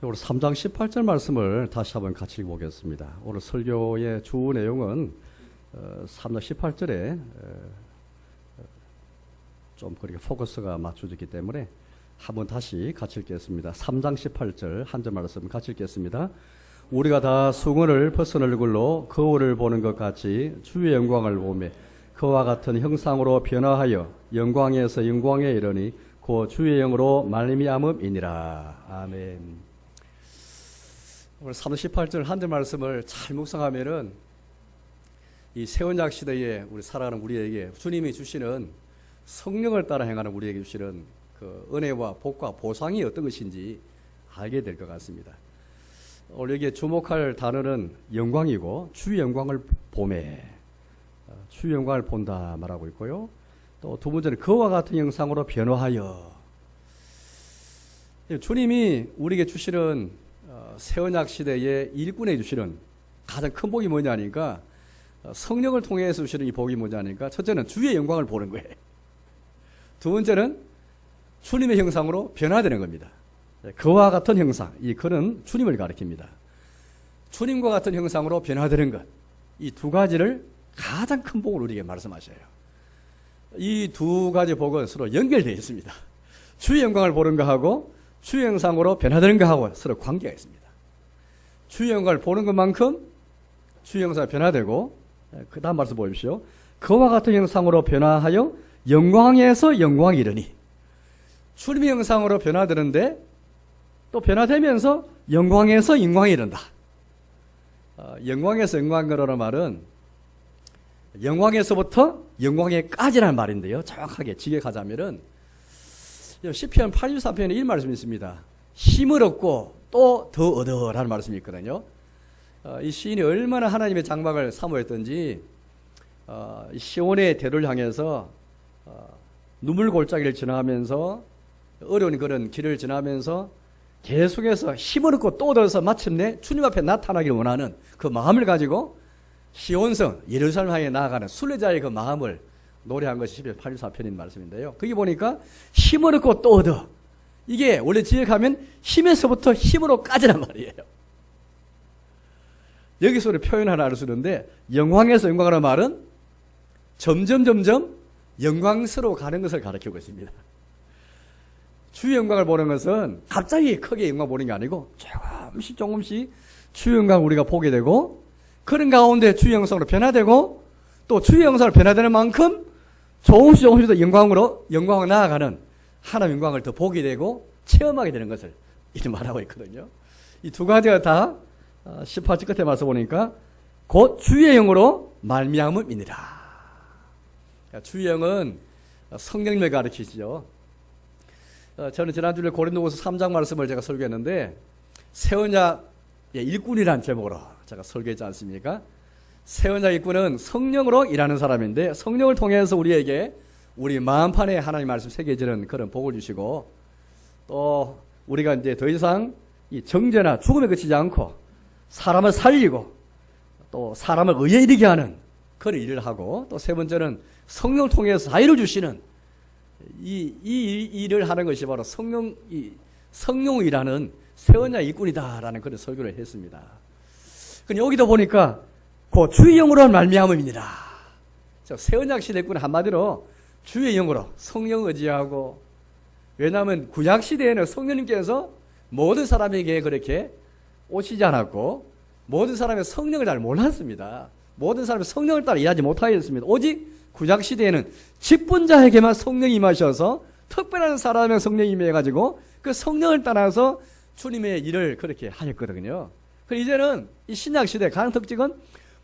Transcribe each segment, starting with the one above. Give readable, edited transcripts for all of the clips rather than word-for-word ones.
오늘 3장 18절 말씀을 다시 한번 같이 읽어보겠습니다. 오늘 설교의 주 내용은 3장 18절에 좀 그렇게 포커스가 맞춰졌기 때문에 한번 다시 같이 읽겠습니다. 3장 18절 한 절 말씀 같이 읽겠습니다. 우리가 다 수건을 벗은 얼굴로 거울을 보는 것 같이 주의 영광을 보며 그와 같은 형상으로 변화하여 영광에서 영광에 이르니 그 주의 영으로 말미암음이니라. 아멘. 오늘 3장 18절 한 절 말씀을 잘 묵상하면은 이 새언약 시대에 우리 살아가는 우리에게 주님이 주시는 성령을 따라 행하는 우리에게 주시는 그 은혜와 복과 보상이 어떤 것인지 알게 될 것 같습니다. 오늘 여기에 주목할 단어는 영광이고 주의 영광을 보매 주의 영광을 본다 말하고 있고요. 또 두 번째는 그와 같은 형상으로 변화하여. 주님이 우리에게 주시는 새언약 시대에 일꾼에 주시는 가장 큰 복이 뭐냐니까 성령을 통해서 주시는 이 복이 뭐냐니까 첫째는 주의 영광을 보는 거예요. 두 번째는 주님의 형상으로 변화되는 겁니다. 그와 같은 형상, 이 그는 주님을 가리킵니다. 주님과 같은 형상으로 변화되는 것, 이 두 가지를 가장 큰 복을 우리에게 말씀하셔요. 이 두 가지 복은 서로 연결되어 있습니다. 주의 영광을 보는 것하고 주의 형상으로 변화되는 것하고 서로 관계가 있습니다. 주의 영광을 보는 것만큼 주의 형상이 변화되고, 그 다음 말씀 보십시오. 그와 같은 형상으로 변화하여 영광에서 영광이 이르니. 주님의 형상으로 변화되는데 또 변화되면서 영광에서 영광이 이른다. 영광에서 영광이라는 말은 영광에서부터 영광에까지라는 말인데요. 정확하게 직역하자면은 시편 83편에 이 말씀이 있습니다. 힘을 얻고 또 더 얻어라는 말씀이 있거든요. 이 시인이 얼마나 하나님의 장막을 사모했던지 시온의 대로를 향해서 눈물 골짜기를 지나가면서 어려운 그런 길을 지나면서 계속해서 힘을 얻고 또 얻어서 마침내 주님 앞에 나타나기를 원하는 그 마음을 가지고 시온성 예루살렘 향해 나아가는 순례자의 그 마음을 노래한 것이 시편 84편인 말씀인데요. 거기 보니까 힘을 얻고 또 얻어. 이게 원래 지역하면 힘에서부터 힘으로까지란 말이에요. 여기서 우리 표현 하나 알 수 있는데 영광에서 영광하는 말은 점점 영광스러워 가는 것을 가리키고 있습니다. 주의 영광을 보는 것은 갑자기 크게 영광 보는 게 아니고 조금씩 주의 영광을 우리가 보게 되고 그런 가운데 주의 영상으로 변화되고 또 주의 영상으로 변화되는 만큼 조금씩 더 영광으로 나아가는 하나님의 영광을 더 보게 되고 체험하게 되는 것을 이렇게 말하고 있거든요. 이 두 가지가 다 18절 끝에 말씀 보니까 곧 주의 영으로 말미암음이니라. 주의 영은 성령님을 가르치시죠. 저는 지난주에 고린도후서 3장 말씀을 제가 설교했는데 새언약의 일꾼이라는 제목으로 제가 설교했지 않습니까? 새언약 일꾼은 성령으로 일하는 사람인데 성령을 통해서 우리에게 우리 마음판에 하나님 말씀 새겨지는 그런 복을 주시고 또 우리가 이제 더 이상 이 정죄나 죽음에 그치지 않고 사람을 살리고 또 사람을 의에 이르게 하는 그런 일을 하고 또 세 번째는 성령을 통해서 자유를 주시는 이 일을 하는 것이 바로 성령이라는 새언약 일꾼이다라는 그런 설교를 했습니다. 근데 여기도 보니까 그 주의 영으로 말미암음이니라. 새언약 시대 일꾼은 한마디로 주의 영으로 성령 의지하고, 왜냐하면 구약 시대에는 성령님께서 모든 사람에게 그렇게 오시지 않았고 모든 사람의 성령을 잘 몰랐습니다. 모든 사람이 성령을 따라 일하지 못하게 됐습니다. 오직 구약 시대에는 직분자에게만 성령이 임하셔서 특별한 사람의 성령이 임해가지고 그 성령을 따라서 주님의 일을 그렇게 하셨거든요. 그래서 이제는 이 신약 시대의 가장 특징은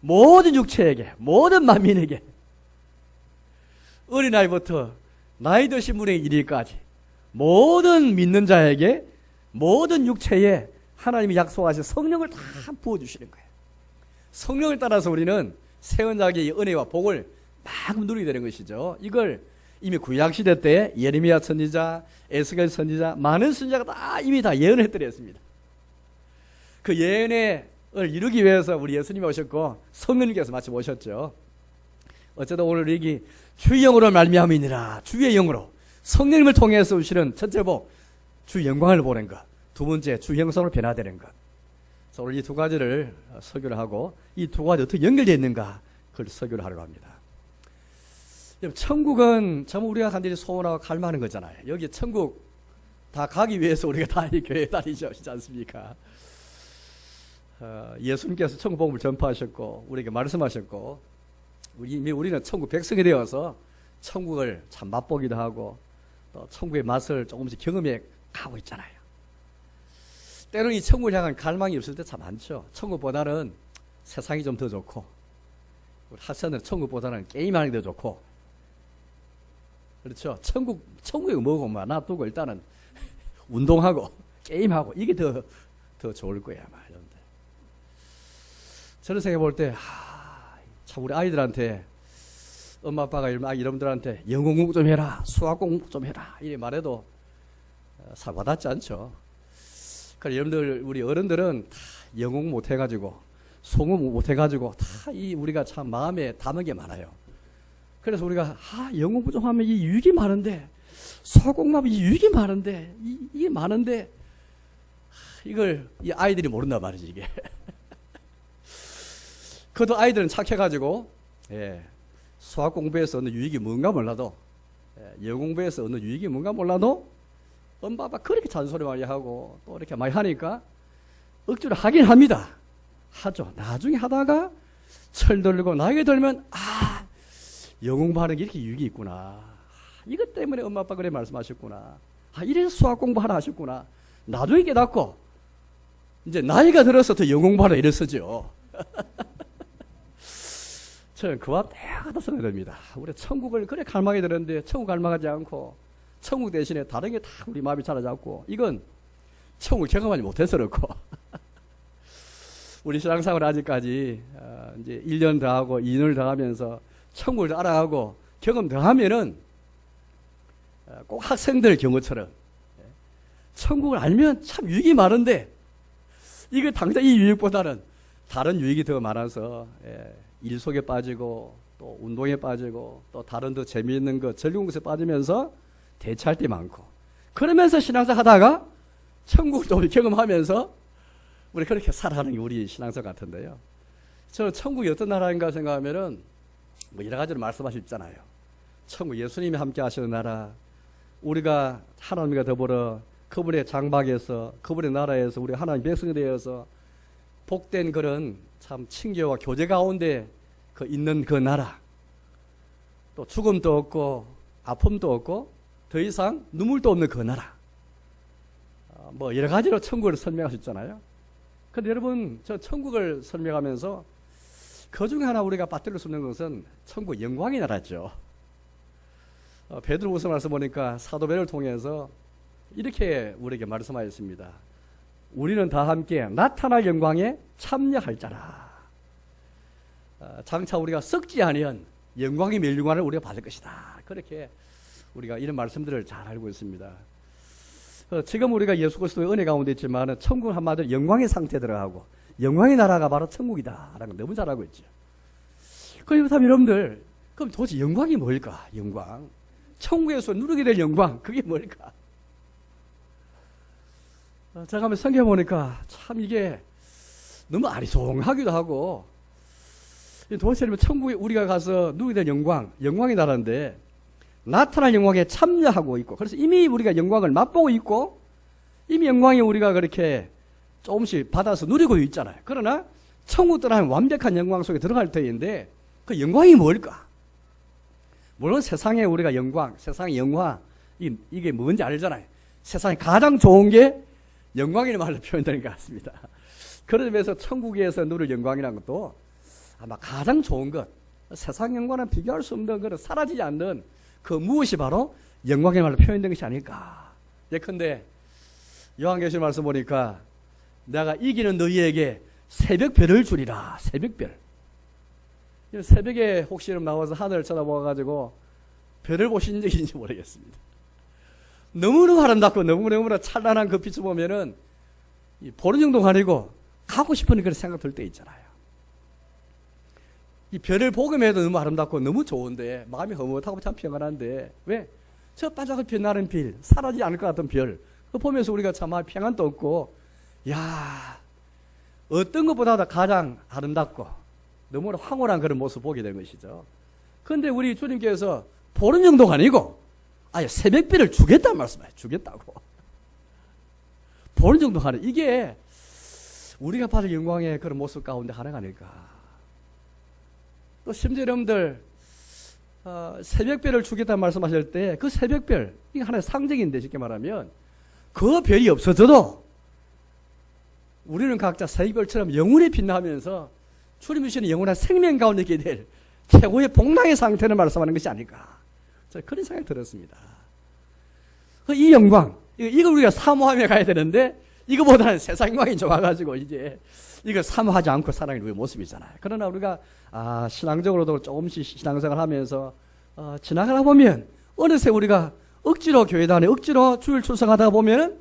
모든 육체에게, 모든 만민에게, 어린아이부터 나이 드신 분의 이르기까지 모든 믿는 자에게 모든 육체에 하나님이 약속하신 성령을 다 부어주시는 거예요. 성령을 따라서 우리는 새언약의 은혜와 복을 막 누리게 되는 것이죠. 이걸 이미 구약시대 때 예레미야 선지자, 에스겔 선지자, 많은 선지자가 다 이미 다 예언을 해드렸습니다. 그 예언을 이루기 위해서 우리 예수님이 오셨고 성령님께서 마침 오셨죠. 어쨌든 오늘 여기 주의 영으로 말미암이니라. 주의 영으로 성령님을 통해서 오시는 첫째 복, 주의 영광을 보는 것. 두 번째, 주 형성으로 변화되는 것. 그래서 오늘 이 두 가지를 설교를 하고 이 두 가지 어떻게 연결되어 있는가 그걸 설교를 하려고 합니다. 천국은 전부 우리가 간절히 소원하고 갈망하는 거잖아요. 여기 천국 다 가기 위해서 우리가 다 이 교회에 다니지 않습니까? 예수님께서 천국 복음을 전파하셨고 우리에게 말씀하셨고 우리는 천국 백성이 되어서 천국을 참 맛보기도 하고 또 천국의 맛을 조금씩 경험해 가고 있잖아요. 때로는 이 천국을 향한 갈망이 없을 때 참 많죠. 천국보다는 세상이 좀 더 좋고 우리 학생들은 천국보다는 게임하는 게 더 좋고 그렇죠. 천국이 뭐고 놔두고 일단은 운동하고 게임하고 이게 더 좋을 거야 아마 여러분들. 저는 생각해 볼 때 참 우리 아이들한테 엄마 아빠가 여러분들한테 영어 공부 좀 해라 수학 공부 좀 해라 이래 말해도 잘 와닿지 않죠. 그러니까 여러분들 우리 어른들은 다 영어 공부 못 해가지고 송어 못 해가지고 다 우리가 참 마음에 담은 게 많아요. 그래서 우리가 영어 공부 좀 하면 이 유익이 많은데 수학 공부하면 이 유익이 많은데 이게 많은데 이걸 이 아이들이 모른단 말이지 이게. 그래도 아이들은 착해가지고 수학 공부에서 어느 유익이 뭔가 몰라도 영어 공부에서 어느 유익이 뭔가 몰라도 엄마 아빠 그렇게 잔소리 많이 하고 또 이렇게 많이 하니까 억지로 하긴 합니다. 하죠. 나중에 하다가 철들고 나이가 들면 영어 공부하는 게 이렇게 유익이 있구나. 이것 때문에 엄마 아빠 그래 말씀하셨구나. 이래서 수학 공부하라 하셨구나. 나중에 깨닫고 이제 나이가 들어서 더 영어 공부하라 이랬었죠. 저는 그와 똑같다 생각됩니다. 우리 천국을 그래 갈망이 되는데 천국 갈망하지 않고 천국 대신에 다른 게 다 우리 마음이 찾아잡고 이건 천국을 경험하지 못해서 그렇고 우리 신앙생활 아직까지 이제 1년 더 하고 2년을 더 하면서 천국을 알아가고 경험 더 하면은 꼭 학생들 경우처럼 천국을 알면 참 유익이 많은데 이거 당장 이 유익보다는 다른 유익이 더 많아서 일 속에 빠지고 또 운동에 빠지고 또 다른 더 재미있는 것 즐거운 것에 빠지면서 대체할 때 많고 그러면서 신앙생활 하다가 천국을 또 경험하면서 우리 그렇게 살아가는 게 우리 신앙생활 같은데요. 저는 천국이 어떤 나라인가 생각하면은 뭐 여러 가지로 말씀하셨잖아요. 천국 예수님이 함께 하시는 나라 우리가 하나님과 더불어 그분의 장막에서 그분의 나라에서 우리 하나님 백성이 되어서 복된 그런 참 친교와 교제 가운데 있는 그 나라 또 죽음도 없고 아픔도 없고 더 이상 눈물도 없는 그 나라 뭐 여러 가지로 천국을 설명하셨잖아요. 근데 여러분 저 천국을 설명하면서 그 중에 하나 우리가 빠뜨릴 수 없는 것은 천국 영광의 나라죠. 베드로후서 말씀 보니까 사도 베드로를 통해서 이렇게 우리에게 말씀하였습니다. 우리는 다 함께 나타날 영광에 참여할 자라. 장차 우리가 썩지 아니한 영광의 멸류관을 우리가 받을 것이다. 그렇게 우리가 이런 말씀들을 잘 알고 있습니다. 지금 우리가 예수 그리스도의 은혜 가운데 있지만 천국 한마디로 영광의 상태에 들어가고 영광의 나라가 바로 천국이다 라는 걸 너무 잘 알고 있죠. 그렇다면 여러분들 그럼 도대체 영광이 뭘까? 영광 천국에서 누리게 될 영광 그게 뭘까? 제가 한번 생각해 보니까 참 이게 너무 아리송하기도 하고 도대체 천국에 우리가 가서 누리게 될 영광의 나라인데 나타날 영광에 참여하고 있고 그래서 이미 우리가 영광을 맛보고 있고 이미 영광이 우리가 그렇게 조금씩 받아서 누리고 있잖아요. 그러나 천국 떠나면 완벽한 영광 속에 들어갈 터인데 그 영광이 뭘까? 물론 세상에 우리가 영광, 세상의 영화 이게 뭔지 알잖아요. 세상에 가장 좋은 게 영광이라는 말로 표현되는 것 같습니다. 그러면서 천국에서 누릴 영광이라는 것도 아마 가장 좋은 것 세상 영광은 비교할 수 없는 그런 사라지지 않는 그 무엇이 바로 영광의 말로 표현된 것이 아닐까. 예컨대 요한계시록 말씀 보니까 내가 이기는 너희에게 새벽별을 주리라. 새벽별. 새벽에 혹시 나와서 하늘을 쳐다보아가지고 별을 보신 적이 있는지 모르겠습니다. 너무너무 아름답고 너무너무 찬란한 그 빛을 보면은 보는 정도가 아니고 가고 싶은 그런 생각 들 때 있잖아요. 이 별을 보기만 해도 너무 아름답고 너무 좋은데 마음이 흐뭇하고 참 평안한데 왜? 저 반짝을 빛나는 별, 사라지지 않을 것 같은 별 그 보면서 우리가 참 평안도 얻고, 야, 어떤 것보다 가장 아름답고 너무나 황홀한 그런 모습 보게 된 것이죠. 그런데 우리 주님께서 보는 정도가 아니고 아예 새벽비를 주겠다는 말씀이에요. 주겠다고. 보는 정도가 아니고 이게 우리가 받을 영광의 그런 모습 가운데 하나가 아닐까. 또 심지어 여러분들 새벽별을 주겠다는 말씀하실 때 그 새벽별, 이게 하나의 상징인데 쉽게 말하면 그 별이 없어져도 우리는 각자 새벽별처럼 영원히 빛나면서 주님 주시는 영원한 생명 가운데 있게 될 최고의 복락의 상태를 말씀하는 것이 아닐까. 저는 그런 생각이 들었습니다. 이 영광, 이거 우리가 사모하며 가야 되는데 이거보다는 세상 영광이 좋아가지고 이제 이걸 사모하지 않고 살아가는 우리의 모습이잖아요. 그러나 우리가 신앙적으로도 조금씩 신앙생활 하면서 지나가다 보면 어느새 우리가 억지로 교회단에 억지로 주일 출석하다 보면은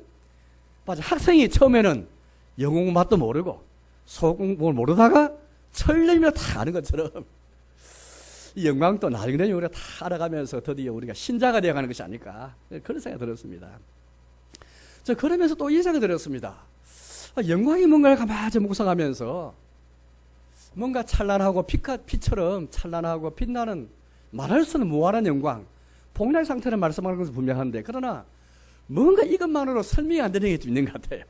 맞아, 학생이 처음에는 영어 공부 맛도 모르고 소공부를 모르다가 철내며 다 아는 것처럼 이 영광도 나중에 우리가 다 알아가면서 드디어 우리가 신자가 되어가는 것이 아닐까, 그런 생각이 들었습니다. 저 그러면서 또 이 생각이 들었습니다. 영광이 뭔가를 가만히 묵상하면서 뭔가 찬란하고 빛처럼 찬란하고 빛나는 말할 수 없는 무한한 영광, 복락의 상태를 말씀하는 것은 분명한데 그러나 뭔가 이것만으로 설명이 안 되는 게 좀 있는 것 같아요.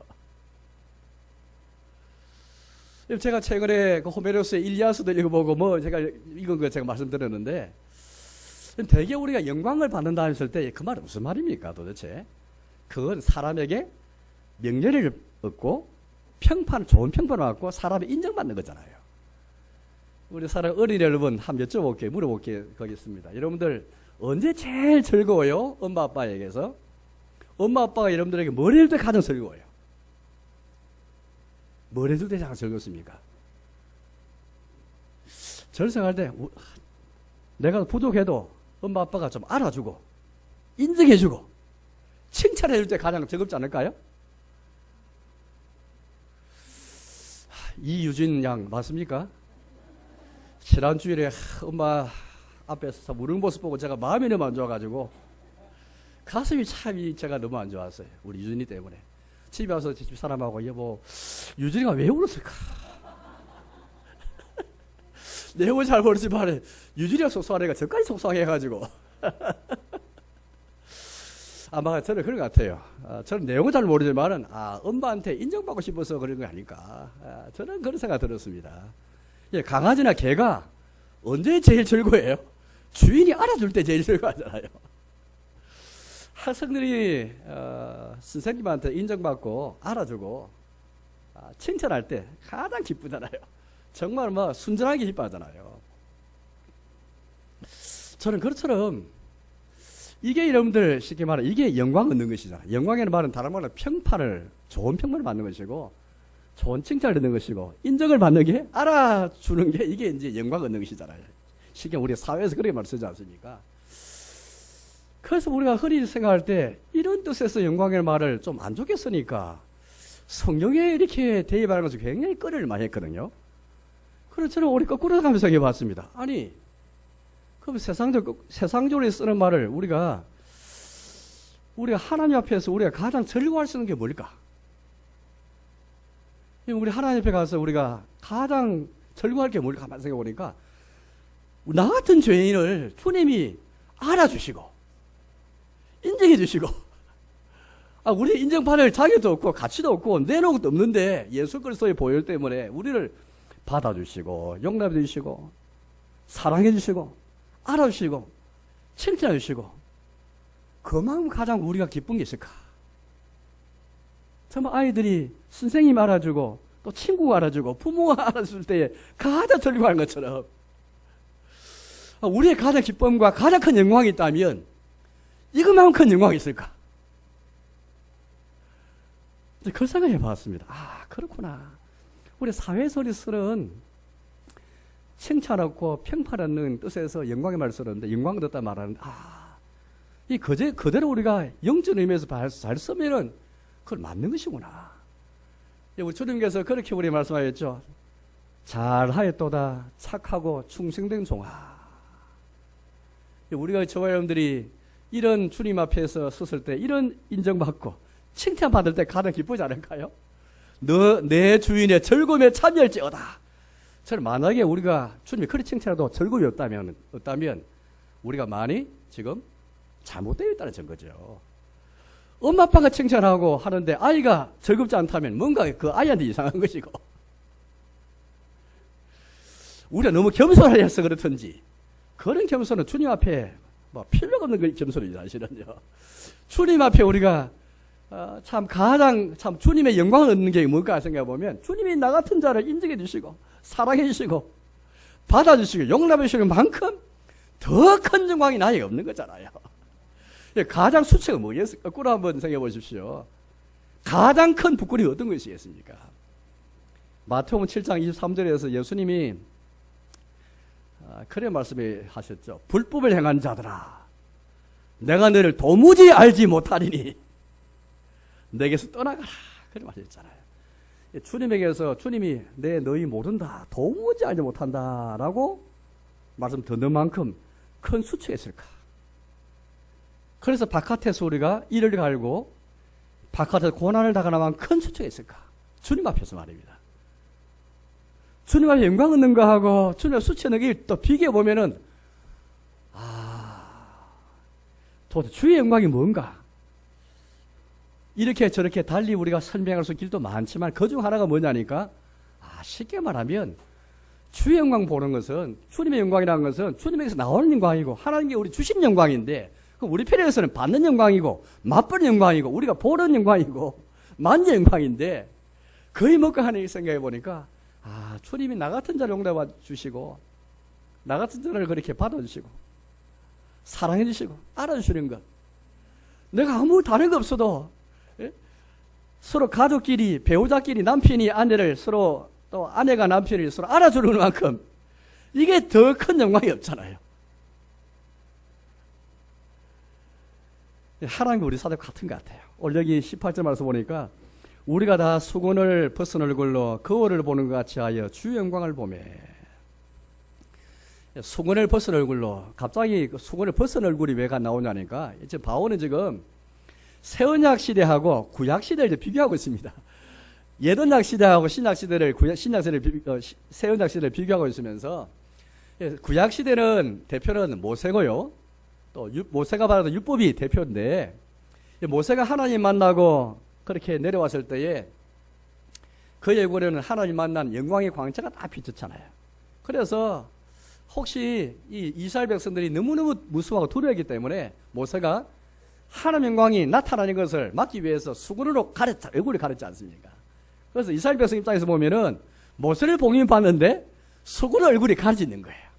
제가 최근에 그 호메로스의 일리아스도 읽어보고 제가 읽은 거 제가 말씀드렸는데 되게 우리가 영광을 받는다 했을 때 그 말은 무슨 말입니까 도대체? 그건 사람에게 명예를 얻고 좋은 평판을 받고 사람의 인정받는 거잖아요. 우리 사람 어린이 여러분 한번 여쭤볼게요. 물어볼게요. 거겠습니다. 여러분들 언제 제일 즐거워요? 엄마 아빠에게서? 엄마 아빠가 여러분들에게 뭘 해줄 때 가장 즐거워요? 뭘 해줄 때 가장 즐겁습니까? 저를 생각할 때 내가 부족해도 엄마 아빠가 좀 알아주고 인정해주고 칭찬해줄 때 가장 즐겁지 않을까요? 이유진 양 맞습니까? 지난 주일에 엄마 앞에서 우는 모습 보고 제가 마음이 너무 안 좋아가지고 가슴이 참 제가 너무 안 좋았어요. 우리 유진이 때문에. 집에 와서 집 사람하고 여보 유진이가 왜 울었을까? 내용은 잘 모르지만 유진이가 속상하니까 저까지 속상해가지고 아마 저는 그런 것 같아요. 저는 내용은 잘 모르지만은 엄마한테 인정받고 싶어서 그런 거 아닐까. 저는 그런 생각 들었습니다. 예, 강아지나 개가 언제 제일 즐거워해요? 주인이 알아줄 때 제일 즐거워하잖아요. 학생들이 선생님한테 인정받고 알아주고 칭찬할 때 가장 기쁘잖아요. 정말 순전하게 기뻐하잖아요. 저는 그것처럼 이게 여러분들 쉽게 말하면 이게 영광 얻는 것이잖아요. 영광이라는 말은 다른 말로 좋은 평판을 받는 것이고 좋은 칭찬을 얻는 것이고 인정을 받는 게 알아주는 게 이게 이제 영광 얻는 것이잖아요. 쉽게 우리 사회에서 그렇게 말 쓰지 않습니까? 그래서 우리가 흔히 생각할 때 이런 뜻에서 영광의 말을 좀 안 좋게 쓰니까 성경에 이렇게 대입하는 것을 굉장히 꺼려를 많이 했거든요. 그래서 저는 우리 거꾸로 가면서 생각해 봤습니다. 아니 그럼 세상적으로 쓰는 말을 우리가 하나님 앞에서 우리가 가장 즐거워할 수 있는 게 뭘까? 우리 하나님 앞에 가서 우리가 가장 즐거워할 게 뭘까? 가만 생각해 보니까 나 같은 죄인을 주님이 알아주시고 인정해 주시고 우리 인정받을 자격도 없고 가치도 없고 내놓은 것도 없는데 예수 그리스도의 보혈 때문에 우리를 받아주시고 용납해 주시고 사랑해 주시고 알아주시고 칭찬해 주시고 그만큼 가장 우리가 기쁜 게 있을까? 정말 아이들이 선생님 알아주고 또 친구가 알아주고 부모가 알아줄 때 가장 즐거워하는 것처럼 우리의 가장 기쁨과 가장 큰 영광이 있다면 이것만큼 큰 영광이 있을까? 그 생각해 봤습니다. 그렇구나. 우리 사회에서 쓰는 칭찬 얻고 평판 얻는 뜻에서 영광의 말을 쓰는데 영광 얻었다 말하는데 이 그대로 우리가 영적 의미에서 잘 쓰면은 그걸 맞는 것이구나. 우리 주님께서 그렇게 우리 말씀하셨죠. 잘하였도다 착하고 충성된 종아. 우리가 저와 여러분들이 이런 주님 앞에서 섰을 때 이런 인정받고 칭찬받을 때 가장 기쁘지 않을까요? 너 내 주인의 즐거움에 참여할지어다. 저는 만약에 우리가 주님이 그리 칭찬해도 즐거움이 없다면 우리가 많이 지금 잘못되어 있다는 증거죠. 엄마 아빠가 칭찬하고 하는데 아이가 즐겁지 않다면 뭔가 그 아이한테 이상한 것이고, 우리가 너무 겸손해서 그렇든지, 그런 겸손은 주님 앞에 뭐 필요가 없는 그 겸손이죠, 사실은요. 주님 앞에 우리가 가장 주님의 영광을 얻는 게 뭘까 생각해 보면, 주님이 나 같은 자를 인정해 주시고 사랑해 주시고 받아주시고 용납해 주시는 만큼 더 큰 영광이 나에게 없는 거잖아요. 가장 수치가 뭐겠습니까? 거꾸로 한번 생각해 보십시오. 가장 큰 부끄러움이 어떤 것이겠습니까? 마태복음 7장 23절에서 예수님이 그런 말씀을 하셨죠. 불법을 행한 자들아, 내가 너를 도무지 알지 못하리니 내게서 떠나가라. 그런 말했잖아요. 주님에게서 주님이 너희 모른다, 도무지 알지 못한다 라고 말씀 듣는 만큼 큰 수치가 있을까? 그래서 바깥에서 우리가 이를 갈고 바깥에서 고난을 당하는 큰 수치가 있을까? 주님 앞에서 말입니다. 주님 앞에 영광 얻는 거하고 주님 앞에 수치 얻는 게 또 비교해 보면은, 도대체 주의 영광이 뭔가? 이렇게 저렇게 달리 우리가 설명할 수 있는 길도 많지만 그 중 하나가 뭐냐니까, 쉽게 말하면 주의 영광 보는 것은, 주님의 영광이라는 것은 주님에게서 나오는 영광이고 하나님께 우리 주신 영광인데, 우리 편에서는 받는 영광이고 맛보는 영광이고 우리가 보는 영광이고 만의 영광인데, 거의 먹고 하는 생각해 보니까 주님이 나 같은 자를 용납해 주시고 나 같은 자를 그렇게 받아주시고 사랑해 주시고 알아주시는 것, 내가 아무 다른 거 없어도 서로 가족끼리, 배우자끼리, 남편이 아내를 서로, 또 아내가 남편을 서로 알아주는 만큼 이게 더 큰 영광이 없잖아요. 하나님과 우리 사도 같은 것 같아요. 오늘 여기 18절 말씀 보니까, 우리가 다 수건을 벗은 얼굴로 거울을 보는 것 같이 하여 주의 영광을 보매. 수건을 벗은 얼굴로, 갑자기 수건을 벗은 얼굴이 왜 나오냐니까, 지금 바울은 지금 새언약 시대하고 구약 시대를 비교하고 있습니다. 옛언약 시대하고 신약 시대를, 새언약 시대를 비교하고 있으면서, 구약 시대는 대표는 모세고요. 또 모세가 받았던 율법이 대표인데, 모세가 하나님 만나고 그렇게 내려왔을 때에 그 얼굴에는 하나님 만난 영광의 광채가 다 비쳤잖아요. 그래서 혹시 이 이스라엘 백성들이 너무너무 무서워하고 두려워했기 때문에 모세가 하나님 영광이 나타나는 것을 막기 위해서 수건으로 얼굴을 가렸지 않습니까? 그래서 이스라엘 백성 입장에서 보면은 모세를 봉인받는데 수건으로 얼굴이 가려지는 거예요.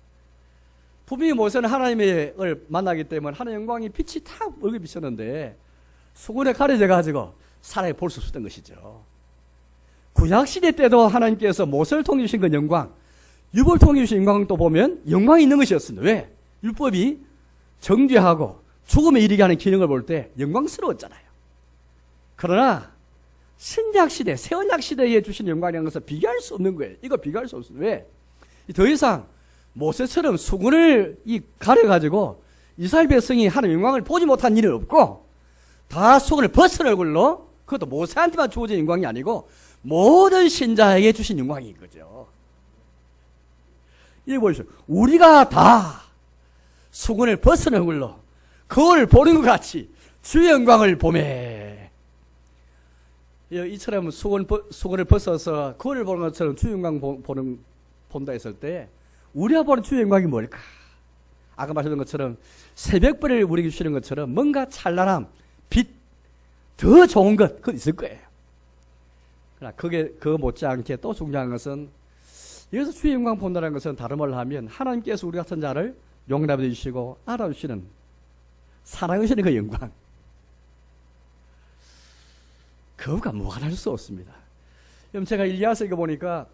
분명히 모세는 하나님을 만나기 때문에 하나님의 영광이 빛이 탁 얼굴에 비쳤는데 수건에 가려져 가지고 사람이 볼 수 없었던 것이죠. 구약시대 때도 하나님께서 모세를 통해 주신 그 영광, 율법을 통해 주신 영광도 보면 영광이 있는 것이었습니다. 왜? 율법이 정죄하고 죽음에 이르게 하는 기능을 볼 때 영광스러웠잖아요. 그러나 신약시대, 새언약시대에 주신 영광이라는 것은 비교할 수 없는 거예요. 이거 비교할 수 없어요. 왜? 더 이상 모세처럼 수건을 가려가지고 이스라엘 백성이 하나님의 영광을 보지 못한 일은 없고, 다 수건을 벗은 얼굴로, 그것도 모세한테만 주어진 영광이 아니고 모든 신자에게 주신 영광인 거죠. 이거 보십시오. 우리가 다 수건을 벗은 얼굴로 거울을 보는 것 같이 주의 영광을 보매. 이처럼 수건을 벗어서 거울을 보는 것처럼 주의 영광 본다 했을 때 우리가 보는 주의 영광이 뭘까? 아까 말씀드린 것처럼 새벽불을 우리에게 주시는 것처럼 뭔가 찬란함, 빛, 더 좋은 것, 그건 있을 거예요. 그러나 그거 못지않게 또 중요한 것은, 여기서 주의 영광 본다는 것은 다른 말로 하면 하나님께서 우리 같은 자를 용납해 주시고 알아주시는, 사랑하시는 그 영광, 그거가 무관할 수 없습니다. 그럼 제가 일리야서 읽어보니까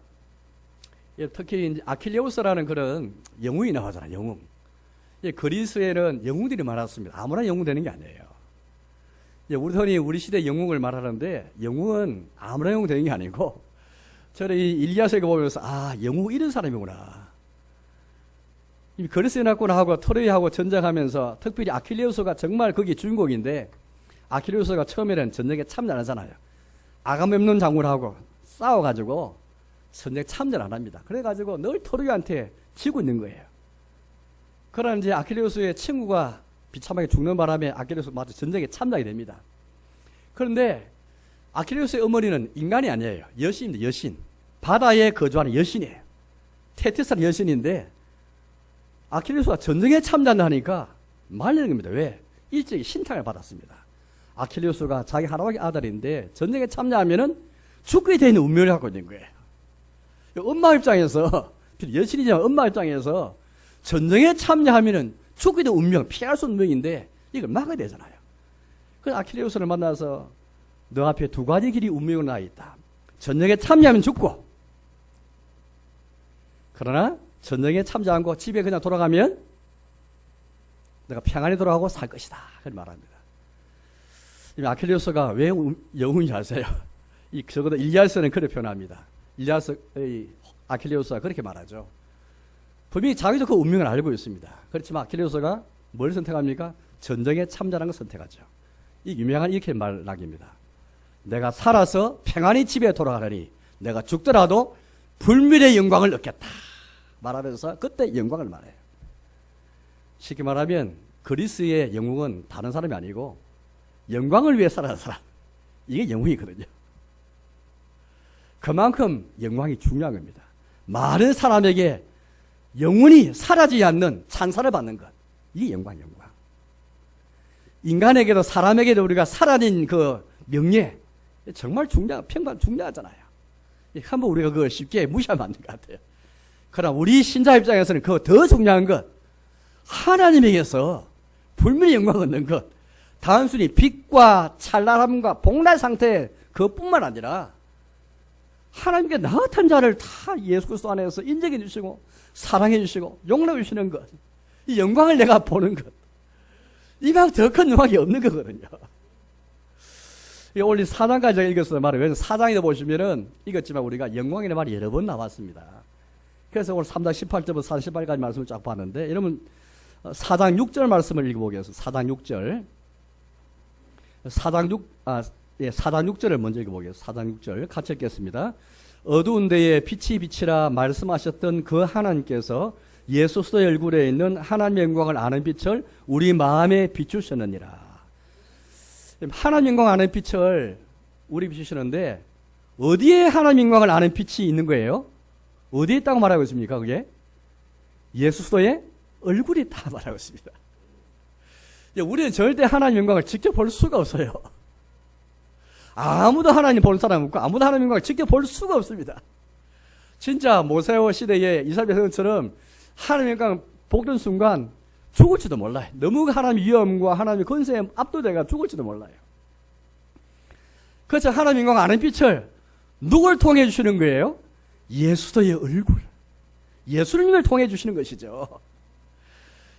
특히 이제 아킬레우스라는 그런 영웅이 나오잖아요. 영웅. 그리스에는 영웅들이 많았습니다. 아무나 영웅 되는 게 아니에요. 우리 흔히 우리 시대 영웅을 말하는데, 영웅은 아무나 영웅 되는 게 아니고, 저는 이 일리야서 읽어보면서 영웅 이런 사람이구나. 그리스에 났구나 하고 트로이하고 전쟁하면서 특별히 아킬레우스가 정말 거기 주인공인데, 아킬레우스가 처음에는 전쟁에 참여 안 하잖아요. 아가멤논 장군하고 싸워가지고 전쟁 참여를 안 합니다. 그래가지고 늘 트로이한테 지고 있는 거예요. 그러나 이제 아킬레우스의 친구가 비참하게 죽는 바람에 아킬레우스 마저 전쟁에 참여하게 됩니다. 그런데 아킬레우스의 어머니는 인간이 아니에요. 여신입니다. 여신. 바다에 거주하는 여신이에요. 테티스라는 여신인데 아킬레우스가 전쟁에 참여한다니까 말리는 겁니다. 왜? 일찍이 신탁을 받았습니다. 아킬레우스가 자기 할아버지 아들인데 전쟁에 참여하면은 죽게 되는 운명을 갖고 있는 거예요. 엄마 입장에서, 여신이지만 엄마 입장에서 전쟁에 참여하면은 죽게 되는 운명, 피할 수 없는 운명인데 이걸 막아야 되잖아요. 그래서 아킬레우스를 만나서 너 앞에 두 가지 길이 운명으로 나와 있다. 전쟁에 참여하면 죽고, 그러나 전쟁에 참여 않고 집에 그냥 돌아가면 내가 평안히 돌아가고 살 것이다. 그렇게 말합니다. 아킬레우스가 왜 영웅인지 아세요? 적어도 일리아스는 그렇게 표현합니다. 일리아스의 아킬레우스가 그렇게 말하죠. 분명히 자기도 그 운명을 알고 있습니다. 그렇지만 아킬레우스가 뭘 선택합니까? 전쟁에 참여하는 걸 선택하죠. 이 유명한 이렇게 말락입니다. 내가 살아서 평안히 집에 돌아가려니 내가 죽더라도 불멸의 영광을 얻겠다. 말하면서 그때 영광을 말해요. 쉽게 말하면 그리스의 영웅은 다른 사람이 아니고 영광을 위해 살아가는 사람. 이게 영웅이거든요. 그만큼 영광이 중요한 겁니다. 많은 사람에게 영원히 사라지지 않는 찬사를 받는 것. 이게 영광. 인간에게도 사람에게도 우리가 사라진 그 명예. 정말 평판 중요하잖아요. 한번 우리가 그걸 쉽게 무시하면 안 될 것 같아요. 그러나 우리 신자 입장에서는 그거 더 중요한 것. 하나님에게서 불멸의 영광을 얻는 것. 단순히 빛과 찬란함과 복날 상태 그것뿐만 아니라 하나님께 나 같은 자를 다 예수 그리스도 안에서 인정해 주시고 사랑해 주시고 용납해 주시는 것. 이 영광을 내가 보는 것. 이만 더 큰 영광이 없는 거거든요. 오늘 4장까지 제가 읽었어요. 말을. 왜냐하면 4장에 보시면은 읽었지만 우리가 영광이라는 말이 여러 번 나왔습니다. 그래서 오늘 3장 18절부터 48까지 말씀을 쫙 봤는데 여러분 4장 6절 말씀을 읽어보겠습니다. 4장 6절. 4장 6절을 먼저 읽어보겠습니다. 4장 6절 같이 읽겠습니다. 어두운 데에 빛이 비치라 말씀하셨던 그 하나님께서 예수 그리스도의 얼굴에 있는 하나님의 영광을 아는 빛을 우리 마음에 비추셨느니라. 하나님 영광 아는 빛을 우리 비추시는데 어디에 하나님 영광을 아는 빛이 있는 거예요? 어디에 있다고 말하고 있습니까? 그게 예수 그리스도의 얼굴이 있다 말하고 있습니다. 우리는 절대 하나님 영광을 직접 볼 수가 없어요. 아무도 하나님 보는 사람 없고 아무도 하나님 영광을 직접 볼 수가 없습니다. 진짜 모세오 시대에 이스라엘 백성처럼 하나님 영광 보던 순간 죽을지도 몰라요. 너무 하나님의 위엄과 하나님의 권세에 압도돼가 죽을지도 몰라요. 그래서 하나님 영광 아는 빛을 누굴 통해 주시는 거예요? 예수의 얼굴. 예수님을 통해 주시는 것이죠.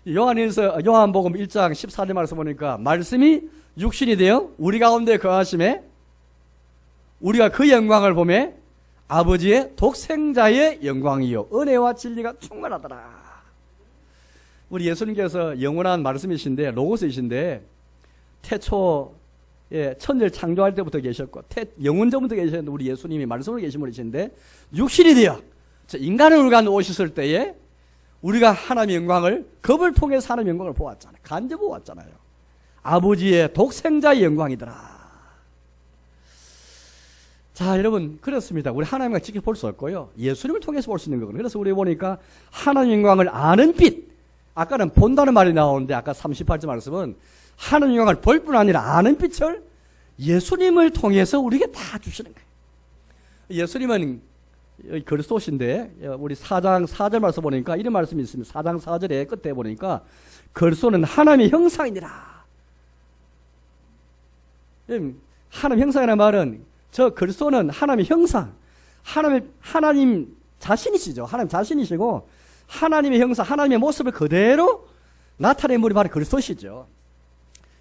요한복음 1장 14절 말씀 보니까 말씀이 육신이 되어 우리 가운데 거하심에 우리가 그 영광을 보매 아버지의 독생자의 영광이요 은혜와 진리가 충만하더라. 우리 예수님께서 영원한 말씀이신데 로고스이신데 태초에 천지를 창조할 때부터 계셨고 영원 전부터 계셨는데 우리 예수님이 말씀으로 계신 분이신데 육신이 되어 인간을 우리가 오셨을 때에 우리가 하나님의 영광을 겁을 통해서 하나님의 영광을 보았잖아요. 간접 보았잖아요. 아버지의 독생자의 영광이더라. 자, 여러분 그렇습니다. 우리 하나님과 직접 볼 수 없고요. 예수님을 통해서 볼 수 있는 거거든요. 그래서 우리 보니까 하나님의 영광을 아는 빛. 아까는 본다는 말이 나오는데 아까 38절 말씀은 하나님의 영광을 볼 뿐 아니라 아는 빛을 예수님을 통해서 우리에게 다 주시는 거예요. 예수님은 그리스도신데 우리 4장 4절 말씀 보니까 이런 말씀이 있습니다. 4장 4절에 끝에 보니까 그리스도는 하나님의 형상이니라. 하나님 형상이라는 말은 저 그리스도는 하나님의 형상, 하나님 자신이시죠. 하나님 자신이시고 하나님의 형상, 하나님의 모습을 그대로 나타낸 분이 바로 그리스도시죠.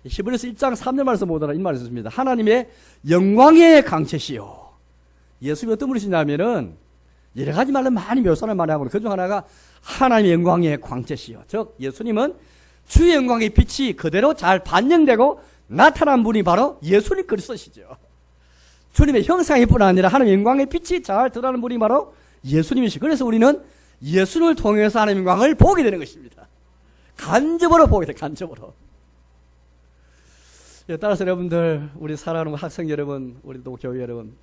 히브리서 1장 3절 말씀 보더라 이 말이 있습니다. 하나님의 영광의 강체시요. 예수님이 어떤 분이시냐면은 여러 가지 말로 많이 묘사를 많이 하고 그중 하나가 하나님의 영광의 광채시요. 즉 예수님은 주의 영광의 빛이 그대로 잘 반영되고 나타난 분이 바로 예수님 그리스도시죠. 주님의 형상일 뿐 아니라 하나님의 영광의 빛이 잘 드러나는 분이 바로 예수님이시죠. 그래서 우리는 예수를 통해서 하나님의 영광을 보게 되는 것입니다. 간접으로 보게 돼요. 간접으로. 따라서 여러분들, 우리 사랑하는 학생 여러분, 우리 또 교회 여러분,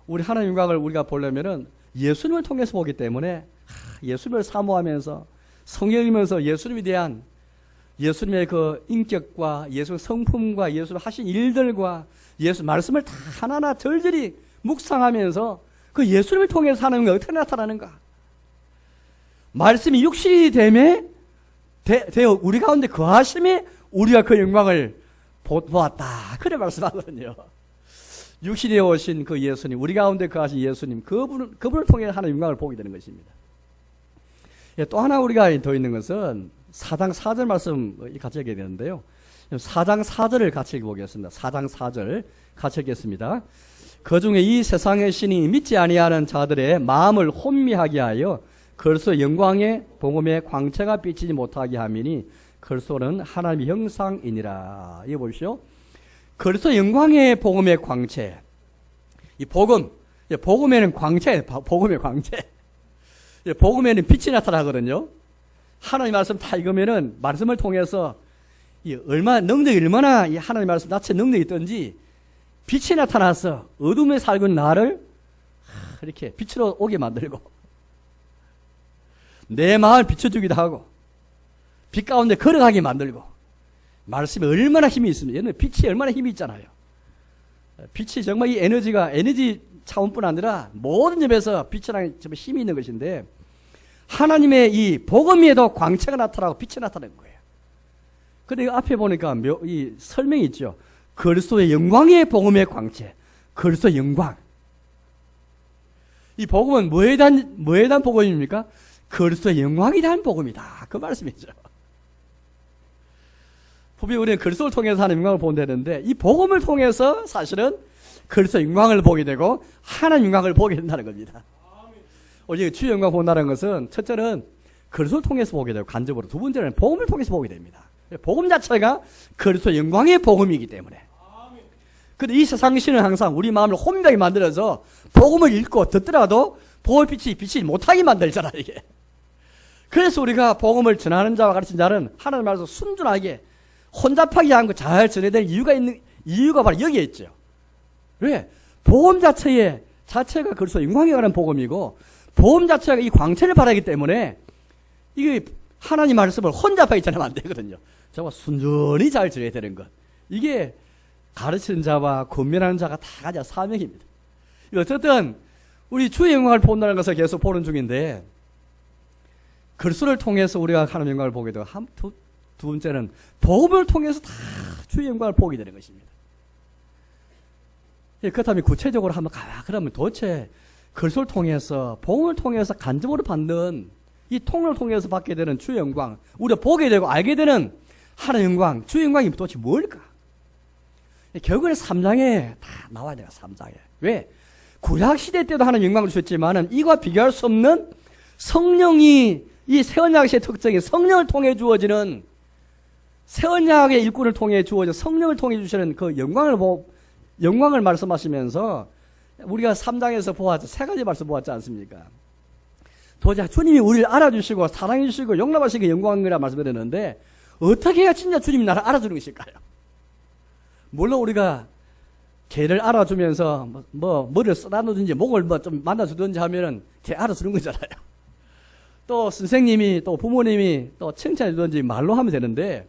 우리 하나님의 영광을 우리가 보려면은 예수님을 통해서 보기 때문에 예수님을 사모하면서 성경 읽으면서 예수님에 대한 예수님의 그 인격과 예수의 성품과 예수님 하신 일들과 예수 말씀을 다 하나하나 절절히 묵상하면서 그 예수님을 통해서 하나님이 어떻게 나타나는가. 말씀이 육신이 되어 우리 가운데 거하심에 우리가 그 영광을 보았다. 그래 말씀하거든요. 육신에 오신 그 예수님, 우리 가운데 거하신 예수님, 그분을 통해 하나님의 영광을 보게 되는 것입니다. 또 하나 우리가 더 있는 것은 4장 4절 말씀 같이 읽게 되는데요. 4장 4절을 같이 읽어보겠습니다. 4장 4절 같이 읽겠습니다. 그 중에 이 세상의 신이 믿지 아니하는 자들의 마음을 혼미하게 하여 그리스도 영광의 복음의 광채가 비치지 못하게 함이니 그리스도는 하나님의 형상이니라. 이거 보십시오. 그리스도 영광의 복음의 광채. 이 복음에는 광채, 복음의 광채. 복음에는 빛이 나타나거든요. 하나님 말씀 다 읽으면은 말씀을 통해서 능력이 얼마나 이 하나님 말씀 자체 능력이 있던지 빛이 나타나서 어둠에 살고 있는 나를 이렇게 빛으로 오게 만들고 내 마음을 비춰주기도 하고 빛 가운데 걸어가게 만들고 말씀에 얼마나 힘이 있습니다. 얘는 빛이 얼마나 힘이 있잖아요. 빛이 정말 이 에너지 차원뿐 아니라 모든 점에서 빛이랑 정말 힘이 있는 것인데 하나님의 이 복음에도 광채가 나타나고 빛이 나타나는 거예요. 그런데 앞에 보니까 이 설명이 있죠. 그리스도의 영광의 복음의 광채. 그리스도의 영광. 이 복음은 뭐에 대한 복음입니까? 그리스도의 영광에 대한 복음이다. 그 말씀이죠. 분명히 우리는 그리스도를 통해서 하나님의 영광을 본다는데 이 복음을 통해서 사실은 그리스도의 영광을 보게 되고 하나님의 영광을 보게 된다는 겁니다. 우리 주의 영광 본다는 것은 첫째는 그리스도를 통해서 보게 되고 간접으로, 두 번째는 복음을 통해서 보게 됩니다. 복음 자체가 그리스도의 영광의 복음이기 때문에. 근데 이 세상 신은 항상 우리 마음을 혼미하게 만들어서 복음을 읽고 듣더라도 복음의 빛이 비치지 못하게 만들잖아 이게. 그래서 우리가 복음을 전하는 자와 가르치는 자는 하나님 말씀 순전하게 혼잡하게 한 거 잘 전해야 될 이유가 바로 여기에 있죠. 왜? 복음 자체가 그리스도 영광에 관한 복음이고 복음 자체가 이 광채를 발하기 때문에 이게 하나님 말씀을 혼잡하게 전하면 안 되거든요. 정말 순전히 잘 전해야 되는 것. 이게 가르치는 자와 권면하는 자가 다 가진 사명입니다. 어쨌든 우리 주의 영광을 본다는 것을 계속 보는 중인데 그리스도를 통해서 우리가 하나님의 영광을 보게 되고 두 번째는 복음을 통해서 다 주의 영광을 보게 되는 것입니다. 그렇다면 구체적으로 한번 그러면 도대체 그리스도를 통해서 복음을 통해서 간접으로 받는 이 통로를 통해서 받게 되는 주의 영광, 우리가 보게 되고 알게 되는 하나님의 영광, 주의 영광이 도대체 뭘까? 결국은 3장에 다 나와야 돼요. 3장에. 왜? 구약시대 때도 하나님 영광을 주셨지만은 이와 비교할 수 없는 성령이 이 새언약의 특징이 성령을 통해 주어지는 새언약의 일꾼을 통해 주어져 성령을 통해 주시는 그 영광을 말씀하시면서 우리가 3장에서 보았죠. 세 가지 말씀 보았지 않습니까? 도대체 주님이 우리를 알아주시고 사랑해 주시고 용납하시는 게 영광이라 말씀드렸는데 어떻게 해야 진짜 주님이 나를 알아주는 것일까요? 물론 우리가 개를 알아주면서 머리를 쓰다듬든지 목을 좀 만나주든지 하면은 개 알아주는 거잖아요. 또 선생님이 또 부모님이 또 칭찬해 주든지 말로 하면 되는데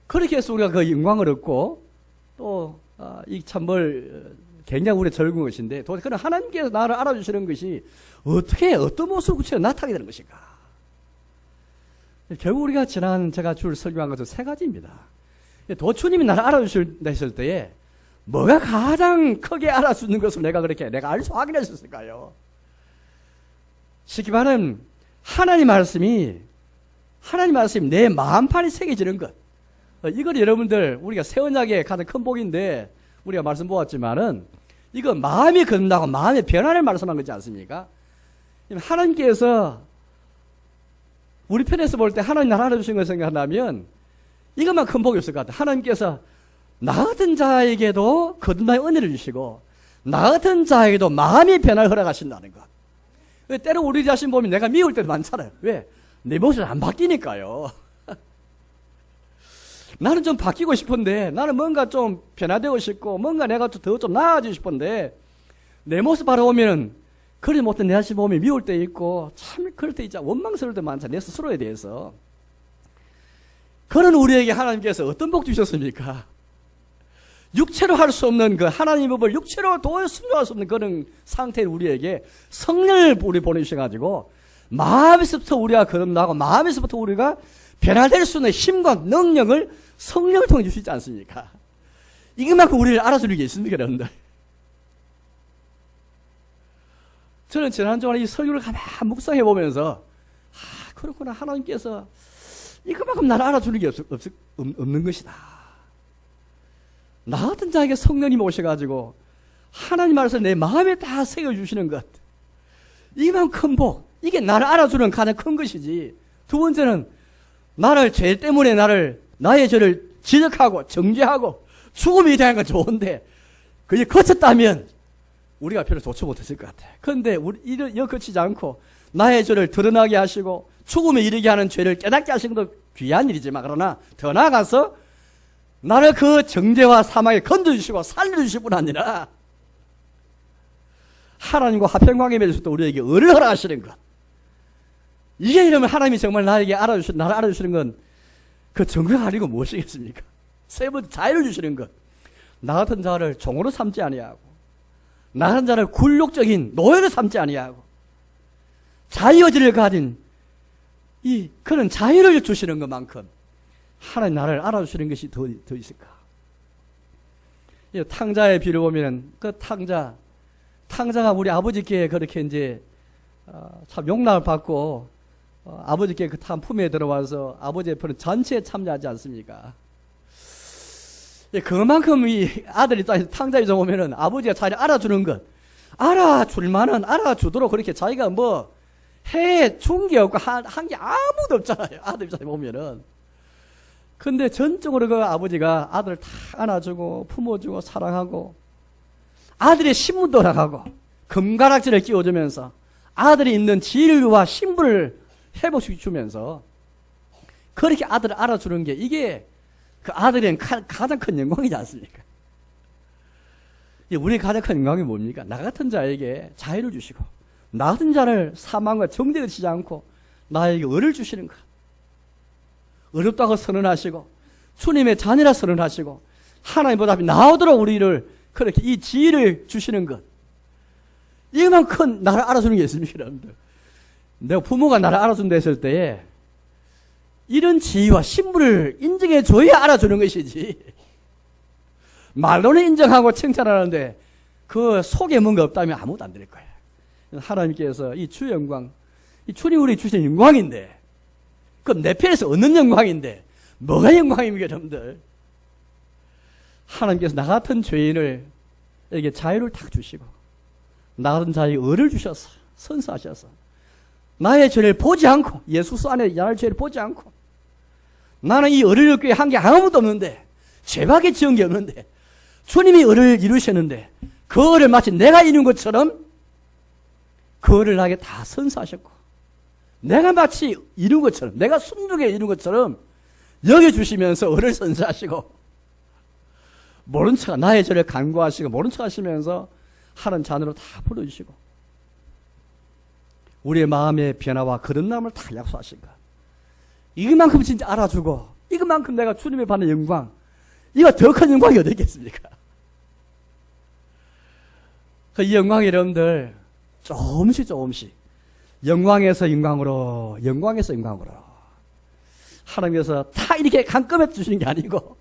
그렇게 해서 우리가 그 영광을 얻고 또 이 참 굉장히 우리의 즐거운 것인데 도대체 그런 하나님께서 나를 알아주시는 것이 어떻게 어떤 모습으로 구체적으로 나타나게 되는 것인가? 결국 우리가 제가 줄 설교한 것은 세 가지입니다. 주님이 나를 알아주실 때에 뭐가 가장 크게 알아주는 것을 내가 알수 확인하셨을까요? 쉽게 말하면 하나님 말씀이 내 마음판에 새겨지는 것. 이걸 여러분들 우리가 새 언약의 가장 큰 복인데 우리가 말씀 보았지만은 이거 마음이 건다고 마음의 변화를 말씀한 거지 않습니까? 하나님께서 우리 편에서 볼 때 하나님 나를 알아주신 것을 생각한다면 이것만 큰 복이 없을 것 같아요. 하나님께서 나 같은 자에게도 거듭나의 은혜를 주시고 나 같은 자에게도 마음의 변화를 허락하신다는 것. 때로 우리 자신 보면 내가 미울 때도 많잖아요. 왜? 내 모습이 안 바뀌니까요. 나는 좀 바뀌고 싶은데, 나는 뭔가 좀 변화되고 싶고, 뭔가 내가 더 좀 나아지고 싶은데, 내 모습 바라보면, 그러지 못한 내 자신 보면 미울 때 있고, 참 그럴 때 있잖아. 원망스러울 때 많잖아. 내 스스로에 대해서. 그런 우리에게 하나님께서 어떤 복 주셨습니까? 육체로 할 수 없는 그 하나님의 법을 육체로 도저히 순종할 수 없는 그런 상태의 우리에게 성령을 우리 보내주셔가지고, 마음에서부터 우리가 거듭나고, 마음에서부터 우리가 변화될 수 있는 힘과 능력을 성령을 통해 주시지 않습니까? 이것만큼 우리를 알아주는 게 있습니까, 여러분들? 저는 지난주에 이 설교를 가만 묵상해 보면서, 그렇구나. 하나님께서 이것만큼 나를 알아주는 게 없는 것이다. 나 같은 자에게 성령님이 오셔가지고, 하나님 말해서 내 마음에 다 새겨주시는 것. 이만 큰 복. 이게 나를 알아주는 가장 큰 것이지. 두 번째는, 나를 죄 때문에 나의 죄를 지적하고 정죄하고 죽음에 대한 건 좋은데 그게 거쳤다면 우리가 별로 좋지 못했을 것 같아요. 그런데 이거 거치지 않고 나의 죄를 드러나게 하시고 죽음에 이르게 하는 죄를 깨닫게 하시는 것도 귀한 일이지만, 그러나 더 나아가서 나를 그 정죄와 사망에 건져주시고 살려주실 뿐 아니라 하나님과 화평관계 맺을 때 우리에게 의를 허락하시는 것. 이게 이러면 하나님이 정말 나를 알아주시는 건 그 정죄가 아니고 무엇이겠습니까? 세 번째, 자유를 주시는 것. 나 같은 자를 종으로 삼지 아니하고, 나 같은 자를 굴욕적인 노예로 삼지 아니하고, 자유의지를 가진 그런 자유를 주시는 것만큼 하나님 나를 알아주시는 것이 더 있을까? 이 탕자의 비를 보면 그 탕자가 우리 아버지께 그렇게 이제 참 용납을 받고 아버지께 그 품에 들어와서 아버지의 편은 전체에 참여하지 않습니까? 그만큼 이 아들이 탕자 입장 보면은 아버지가 자기를 알아주는 것, 알아주도록 그렇게 자기가 뭐 해준 게 없고 한 게 아무도 없잖아요. 아들 입장에 보면은. 근데 전적으로 그 아버지가 아들을 다 안아주고 품어주고 사랑하고, 아들의 신분도 나가고 금가락지를 끼워주면서 아들이 있는 지위와 신분을 회복시켜주면서 그렇게 아들을 알아주는 게, 이게 그 아들에겐 가장 큰 영광이지 않습니까? 우리의 가장 큰 영광이 뭡니까? 나 같은 자에게 자유를 주시고, 나 같은 자를 사망과 정죄를 치지 않고 나에게 의를 주시는 것. 어렵다고 선언하시고 주님의 자녀라 선언하시고 하나님 보답이 나오도록 우리를 그렇게 이 지혜를 주시는 것. 이만큼 나를 알아주는 게 있습니까, 여러분들? 내가 부모가 나를 알아준다 했을 때에 이런 지위와 신분을 인정해 줘야 알아주는 것이지, 말로는 인정하고 칭찬하는데 그 속에 뭔가 없다면 아무것도 안 될 거예요. 하나님께서 이 주 영광, 이 주님 우리 주신 영광인데, 그럼 내 편에서 얻는 영광인데 뭐가 영광입니까, 여러분들? 하나님께서 나 같은 죄인을 에게 자유를 탁 주시고 나 같은 자에게 의를 주셔서 선사하셔서 나의 죄를 보지 않고, 예수 안에 나의 죄를 보지 않고, 나는 이 의를 얻기 위해 한 게 아무것도 없는데, 죄밖에 지은 게 없는데 주님이 의를 이루셨는데 그 의를 마치 내가 이룬 것처럼 그 의를 나에게 다 선사하셨고, 내가 마치 이룬 것처럼, 내가 순종해 이룬 것처럼 여겨주시면서 의를 선사하시고, 모른 척 나의 죄를 간구하시고 모른 척 하시면서 하는 자녀로 다 불러주시고 우리의 마음의 변화와 거듭남을 다 약속하신 것. 이것만큼 진짜 알아주고 이것만큼 내가 주님의 받는 영광, 이거 더 큰 영광이 어디 있겠습니까? 이 영광이 여러분들 조금씩 영광에서 영광으로 하나님께서 다 이렇게 한꺼번에 주시는 게 아니고,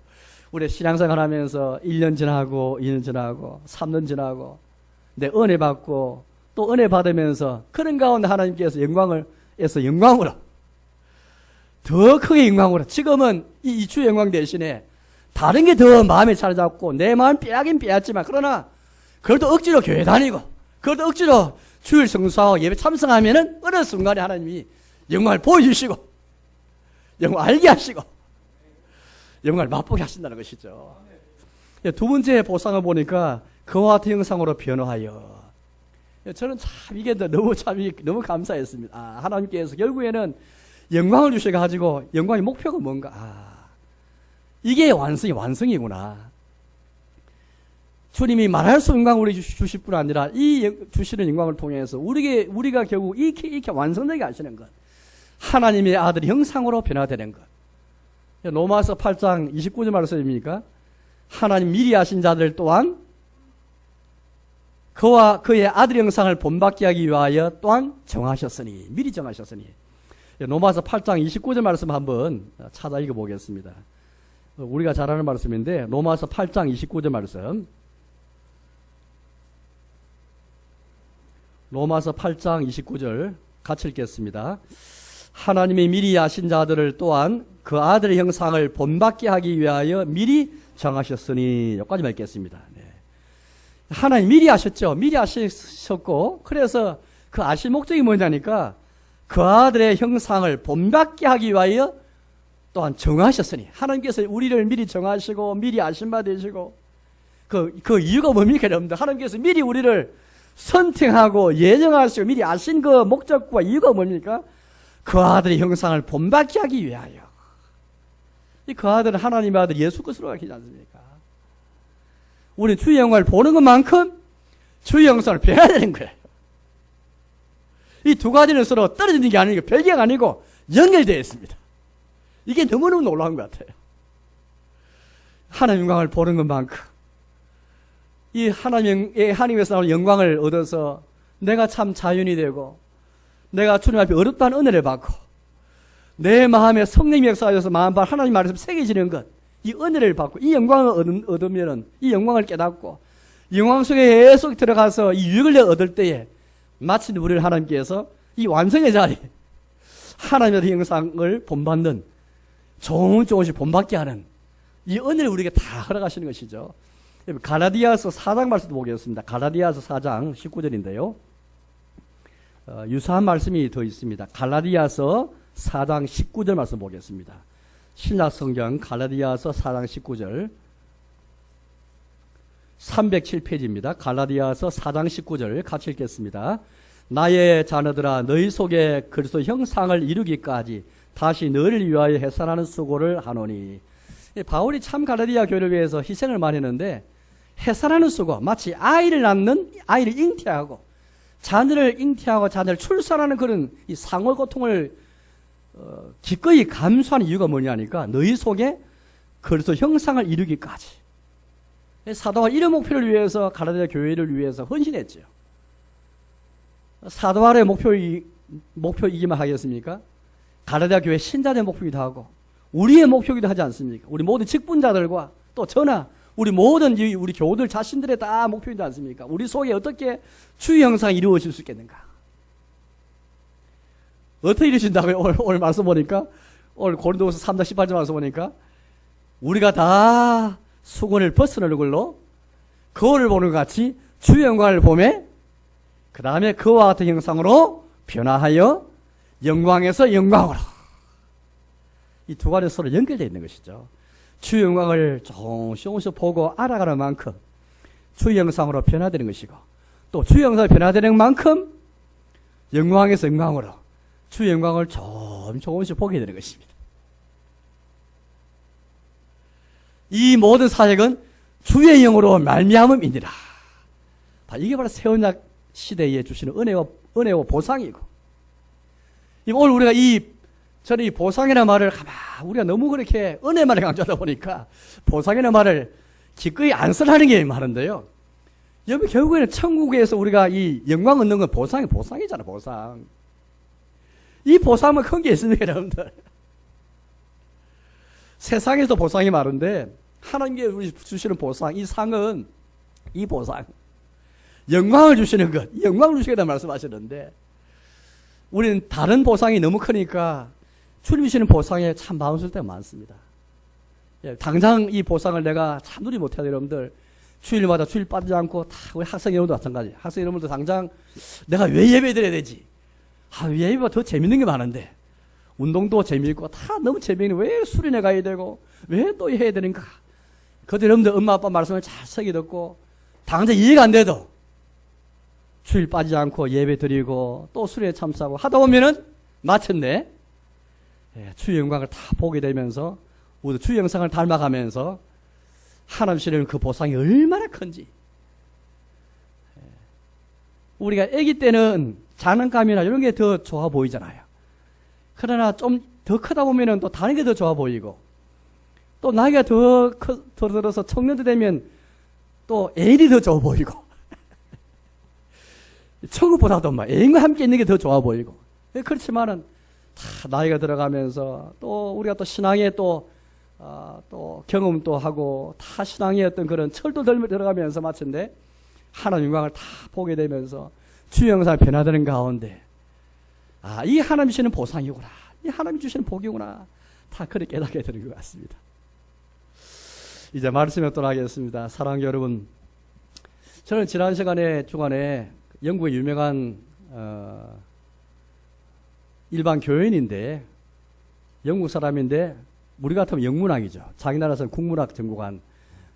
우리 신앙생활 하면서 1년 지나고 2년 지나고 3년 지나고 내 은혜 받고 또 은혜 받으면서 그런 가운데 하나님께서 영광으로 더 크게 영광으로, 지금은 이 주 영광 대신에 다른 게 더 마음에 찾아잡고 내 마음 빼앗긴 빼앗지만, 그러나 그래도 억지로 교회 다니고 그래도 억지로 주일 성수하고 예배 참석하면은 어느 순간에 하나님이 영광을 보여주시고 영광을 알게 하시고 영광을 맛보게 하신다는 것이죠. 두 번째 보상을 보니까 그와 같은 형상으로 변화하여. 저는 참 이게 너무 감사했습니다. 하나님께서 결국에는 영광을 주셔가지고 영광의 목표가 뭔가. 이게 완성이구나. 주님이 말할 수 없는 영광을 우리 주실 뿐 아니라 이 주시는 영광을 통해서 우리가 결국 이렇게 완성되게 하시는 것. 하나님의 아들 형상으로 변화되는 것. 로마서 8장 29절 말씀입니까? 하나님 미리 아신 자들 또한 그와 그의 아들 형상을 본받게 하기 위하여 또한 정하셨으니, 미리 정하셨으니. 로마서 8장 29절 말씀 한번 찾아 읽어보겠습니다. 우리가 잘 아는 말씀인데 로마서 8장 29절 말씀. 로마서 8장 29절 같이 읽겠습니다. 하나님이 미리 아신 자들을 또한 그 아들의 형상을 본받게 하기 위하여 미리 정하셨으니. 여기까지만 읽겠습니다. 네. 하나님 미리 아셨죠. 미리 아셨고, 그래서 그 아실 목적이 뭐냐니까 그 아들의 형상을 본받게 하기 위하여 또한 정하셨으니. 하나님께서 우리를 미리 정하시고 미리 아신 바 되시고, 그 이유가 뭡니까 여러분들? 하나님께서 미리 우리를 선택하고 예정하시고 미리 아신 그 목적과 이유가 뭡니까? 그 아들의 형상을 본받게 하기 위하여. 그 아들은 하나님의 아들 예수 그리스도로 가르치지 않습니까? 우리는 주의 영광을 보는 것만큼 주의 형상을 배워야 되는 거예요. 이 두 가지는 서로 떨어지는 게 아니고 별개가 아니고 연결되어 있습니다. 이게 너무너무 놀라운 것 같아요. 하나님의 영광을 보는 것만큼 이 하나님에서 나오는 영광을 얻어서 내가 참 자연이 되고 내가 주님 앞에 어렵다는 은혜를 받고 내 마음에 성령이 역사하셔서 마음발 하나님 말씀 새겨지는 것, 이 은혜를 받고 이 영광을 얻으면은 이 영광을 깨닫고 영광 속에 계속 들어가서 이 유익을 얻을 때에 마치 우리를 하나님께서 이 완성의 자리, 하나님의 형상을 본받는 조금씩 본받게 하는 이 은혜를 우리에게 다 허락하시는 것이죠. 갈라디아서 4장 말씀도 보겠습니다. 갈라디아서 4장 19절인데요. 유사한 말씀이 더 있습니다. 갈라디아서 4장 19절 말씀 보겠습니다. 신약성경 갈라디아서 4장 19절 307페이지입니다. 갈라디아서 4장 19절 같이 읽겠습니다. 나의 자녀들아 너희 속에 그리스도 형상을 이루기까지 다시 너희를 위하여 해산하는 수고를 하노니. 바울이 참 갈라디아 교회를 위해서 희생을 많이 했는데 해산하는 수고, 마치 아이를 낳는, 아이를 잉태하고 자녀를 잉태하고 자녀를 출산하는 그런 이 상월 고통을 기꺼이 감수하는 이유가 뭐냐니까 너희 속에 그리스도 형상을 이루기까지. 사도가 이런 목표를 위해서 갈라디아 교회를 위해서 헌신했죠. 사도와의 목표이기만 하겠습니까? 갈라디아 교회 신자들의 목표이기도 하고 우리의 목표이기도 하지 않습니까? 우리 모든 직분자들과 또 저나 우리 모든 우리 교우들 자신들의 다 목표이지 않습니까? 우리 속에 어떻게 주의 형상이 이루어질 수 있겠는가? 어떻게 이루어진다고요? 오늘 말씀 보니까 오늘 고린도후서 3장 18절 말씀 보니까 우리가 다 수건을 벗은 얼굴로 거울을 보는 것 같이 주의 영광을 보매 그 다음에 그와 같은 형상으로 변화하여 영광에서 영광으로. 이 두 가지 서로 연결되어 있는 것이죠. 주의 영광을 조금씩 보고 알아가는 만큼 주의 형상으로 변화되는 것이고 또 주의 형상으로 변화되는 만큼 영광에서 영광으로 주의 영광을 조금씩 보게 되는 것입니다. 이 모든 사역은 주의 영으로 말미암음이니라. 이게 바로 새 언약 시대에 주시는 은혜와 보상이고, 오늘 우리가 저는 이 보상이라는 말을 우리가 너무 그렇게 은혜만을 강조하다 보니까 보상이라는 말을 기꺼이 안 쓰라는 게 많은데요. 여러분 결국에는 천국에서 우리가 이 영광 얻는 건 보상이잖아. 보상. 이 보상은 큰 게 있습니까 여러분들? 세상에서 보상이 많은데 하나님께 우리 주시는 보상, 이 상은 이 보상 영광을 주시는 것, 영광을 주시겠다는 말씀하셨는데 우리는 다른 보상이 너무 크니까 주님 주시는 보상에 참 마음 쓸 때가 많습니다. 당장 이 보상을 내가 참 누리 못해요. 여러분들 주일마다 주일 빠지지 않고 다 우리 학생 여러분도 마찬가지. 학생 여러분도 당장 내가 왜 예배 드려야 되지? 예배가 더 재밌는 게 많은데 운동도 재미있고 다 너무 재미있는 왜 수련회 가야 되고 왜 또 해야 되는가? 그때 여러분들 엄마 아빠 말씀을 잘 새겨 듣고 당장 이해가 안 돼도 주일 빠지지 않고 예배 드리고 또 수련회 참석하고 하다 보면은 마침내 주의 영광을 다 보게 되면서 모두 주의 영상을 닮아가면서 하나님 주시는 그 보상이 얼마나 큰지. 우리가 아기 때는 장난감이나 이런 게 더 좋아 보이잖아요. 그러나 좀 더 크다 보면은 또 다른 게 더 좋아 보이고, 또 나이가 더 들어서 청년도 되면 또 애인이 더 좋아 보이고, 천국보다도 막 애인과 함께 있는 게 더 좋아 보이고. 그렇지만은 다 나이가 들어가면서 또 우리가 또 신앙에 또 경험도 하고 다 신앙의 어떤 그런 철도 들어가면서 마침내 하나님 영광을 다 보게 되면서 주의 영상을 변화되는 가운데 이 하나님 주시는 보상이구나, 이 하나님 주시는 복이구나, 다 그렇게 깨닫게 되는 것 같습니다. 이제 말씀에 떠나겠습니다. 사랑하는 여러분, 저는 지난 시간에 중간에 영국의 유명한 일반 교인인데, 영국 사람인데 우리 같으면 영문학이죠. 자기 나라에서는 국문학 전공한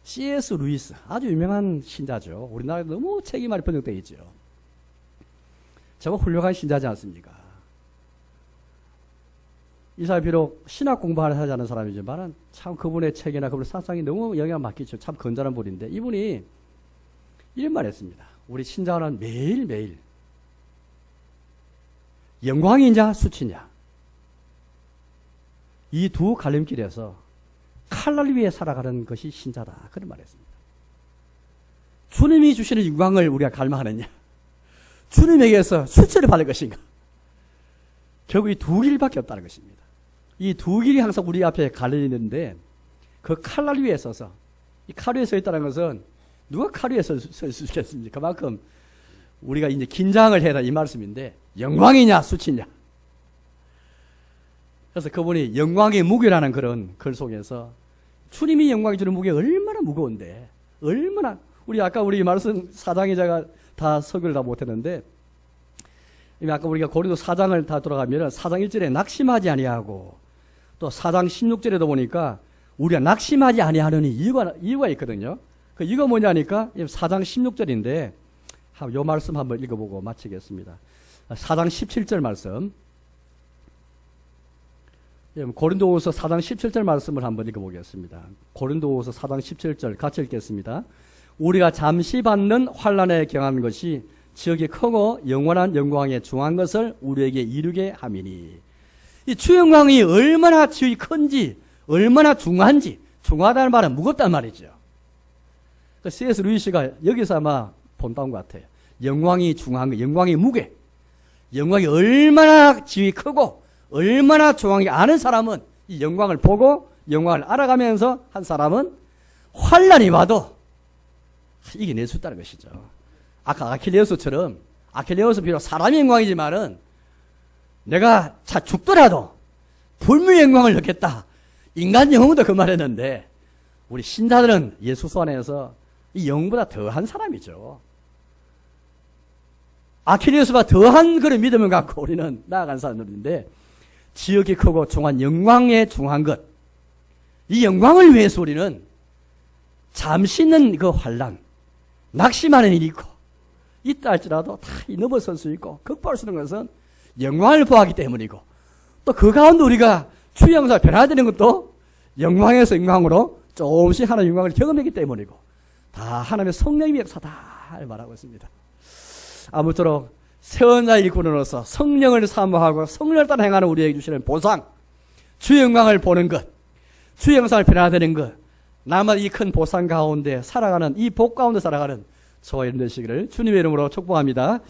C.S. 루이스, 아주 유명한 신자죠. 우리나라에 너무 책이 많이 번역되어 있죠. 정말 훌륭한 신자지 않습니까? 이 사람이 비록 신학 공부를 하지 않은 사람이지만 참 그분의 책이나 그분의 사상이 너무 영향을 맡기죠. 참 건전한 분인데, 이분이 이런 말 했습니다. 우리 신자는 매일매일 영광이냐 수치냐, 이 두 갈림길에서 칼날 위에 살아가는 것이 신자다, 그런 말 했습니다. 주님이 주시는 영광을 우리가 갈망하느냐, 주님에게서 수치를 받을 것인가, 결국 이 두 길밖에 없다는 것입니다. 이 두 길이 항상 우리 앞에 갈려있는데, 그 칼날 위에 서서, 이 칼 위에 서 있다는 것은 누가 칼 위에 설 수 있겠습니까? 그만큼 우리가 이제 긴장을 해라, 이 말씀인데, 영광이냐 수치냐. 그래서 그분이 영광의 무게라는 그런 글 속에서 주님이 영광이 주는 무게가 얼마나 무거운데, 얼마나, 아까 우리 말씀 4장이자가 다 설교를 다 못했는데, 아까 우리가 고린도 4장을 다 돌아가면 4장 1절에 낙심하지 아니하고, 또 4장 16절에도 보니까 우리가 낙심하지 아니하느니 이유가 있거든요. 그 이유가 뭐냐니까 4장 16절인데, 이 말씀 한번 읽어보고 마치겠습니다. 4장 17절 말씀, 고린도후서 4장 17절 말씀을 한번 읽어보겠습니다. 고린도후서 4장 17절 같이 읽겠습니다. 우리가 잠시 받는 환난에 경한 것이 지극히 크고 영원한 영광에 중한 것을 우리에게 이루게 함이니. 이 주 영광이 얼마나 지극히 큰지, 얼마나 중한지, 중하다는 말은 무겁단 말이죠. C.S. 루이스가 여기서 아마 본다는 것 같아요. 영광이 중한 거, 영광의 무게, 영광이 얼마나 지극히 크고 얼마나 중한게 아는 사람은 이 영광을 보고 영광을 알아가면서 한 사람은 환난이 와도 이겨낼 수 있다는 것이죠. 아까 아킬레우스처럼, 아킬레우스 비록 사람의 영광이지만은 내가 죽더라도 불멸의 영광을 얻겠다, 인간 영웅도 그 말했는데, 우리 신자들은 예수 안에서 이 영웅보다 더한 사람이죠. 아킬레우스보다 더한 그런 믿음을 갖고 우리는 나아간 사람들인데, 지극히 크고 중한 영광에 중한 것, 이 영광을 위해서 우리는 잠시 있는 그 환난, 낙심하는 일이 있고 있다 할지라도 다 넘어설 수 있고 극복할 수 있는 것은 영광을 보았기 때문이고, 또 그 가운데 우리가 주의 영광을 변화되는 것도 영광에서 영광으로 조금씩 하나님의 영광을 경험했기 때문이고, 다 하나님의 성령의 역사다 말하고 있습니다. 아무쪼록 세원자 일꾼으로서 성령을 사모하고 성령을 따라 행하는 우리에게 주시는 보상, 주의 영광을 보는 것, 주의 영광을 변화되는 것, 나만 이 큰 보상 가운데 살아가는, 이 복 가운데 살아가는 저와 여러분 되시기를 주님의 이름으로 축복합니다.